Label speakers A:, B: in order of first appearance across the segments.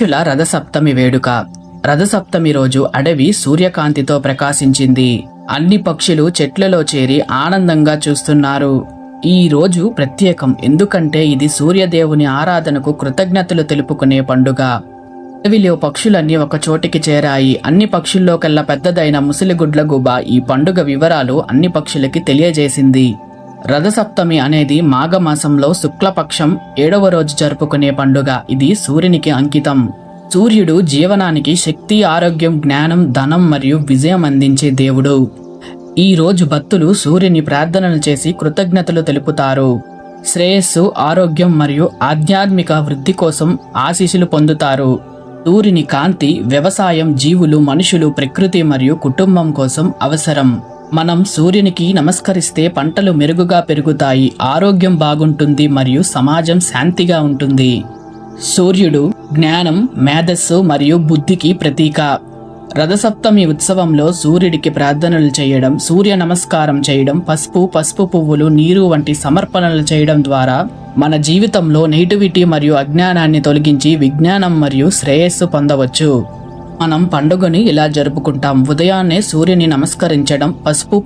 A: పక్షుల రథసప్తమి వేడుక. రథసప్తమి రోజు అడవి సూర్యకాంతితో ప్రకాశించింది. అన్ని పక్షులు చెట్లలో చేరి ఆనందంగా చూస్తున్నారు. ఈ రోజు ప్రత్యేకం ఎందుకంటే ఇది సూర్యదేవుని ఆరాధనకు కృతజ్ఞతలు తెలుపుకునే పండుగ. అడవిలో పక్షులన్నీ ఒక చోటికి చేరాయి. అన్ని పక్షుల్లోకెల్లా పెద్దదైన ముసిలిగుడ్ల గుబ ఈ పండుగ వివరాలు అన్ని పక్షులకి తెలియజేసింది. రథసప్తమి అనేది మాఘమాసంలో శుక్లపక్షం 7వ రోజు జరుపుకునే పండుగ. ఇది సూర్యునికి అంకితం. సూర్యుడు జీవనానికి శక్తి, ఆరోగ్యం, జ్ఞానం, ధనం మరియు విజయం అందించే దేవుడు. ఈ రోజు భక్తులు సూర్యుని ప్రార్థనలు చేసి కృతజ్ఞతలు తెలుపుతారు. శ్రేయస్సు, ఆరోగ్యం మరియు ఆధ్యాత్మిక వృద్ధి కోసం ఆశీస్సులు పొందుతారు. సూర్యుని కాంతి వ్యవసాయం, జీవులు, మనుషులు, ప్రకృతి మరియు కుటుంబం కోసం అవసరం. మనం సూర్యునికి నమస్కరిస్తే పంటలు మెరుగుగా పెరుగుతాయి, ఆరోగ్యం బాగుంటుంది మరియు సమాజం శాంతిగా ఉంటుంది. సూర్యుడు జ్ఞానం, మేధస్సు మరియు బుద్ధికి ప్రతీక. రథసప్తమి ఉత్సవంలో సూర్యుడికి ప్రార్థనలు చేయడం, సూర్య నమస్కారం చేయడం, పసుపు పువ్వులు, నీరు వంటి సమర్పణలు చేయడం ద్వారా మన జీవితంలో నెగిటివిటీ మరియు అజ్ఞానాన్ని తొలగించి విజ్ఞానం మరియు శ్రేయస్సు పొందవచ్చు. మనం పండుగని ఇలా జరుపుకుంటాం. ఉదయాన్నే సూర్యుని నమస్కరించడం,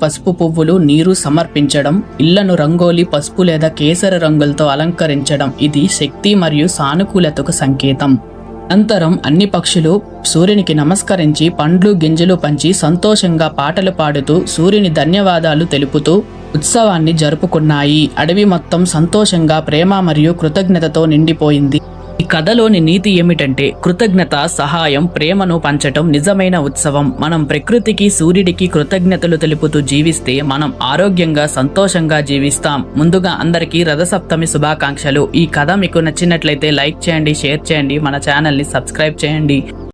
A: పసుపు పువ్వులు, నీరు సమర్పించడం, ఇళ్లను రంగోలి, పసుపు లేదా కేసర రంగులతో అలంకరించడం. ఇది శక్తి మరియు సానుకూలతకు సంకేతం. అనంతరం అన్ని పక్షులు సూర్యునికి నమస్కరించి పండ్లు, గింజలు పంచి సంతోషంగా పాటలు పాడుతూ సూర్యుని ధన్యవాదాలు తెలుపుతూ ఉత్సవాన్ని జరుపుకున్నాయి. అడవి మొత్తం సంతోషంగా, ప్రేమ మరియు కృతజ్ఞతతో నిండిపోయింది. ఈ కథలోని నీతి ఏమిటంటే కృతజ్ఞత, సహాయం, ప్రేమను పంచటం నిజమైన ఉత్సవం. మనం ప్రకృతికి, సూర్యుడికి కృతజ్ఞతలు తెలుపుతూ జీవిస్తే మనం ఆరోగ్యంగా, సంతోషంగా జీవిస్తాం. ముందుగా అందరికీ రథసప్తమి శుభాకాంక్షలు. ఈ కథ మీకు నచ్చినట్లయితే లైక్ చేయండి, షేర్ చేయండి, మన ఛానల్ని సబ్స్క్రైబ్ చేయండి.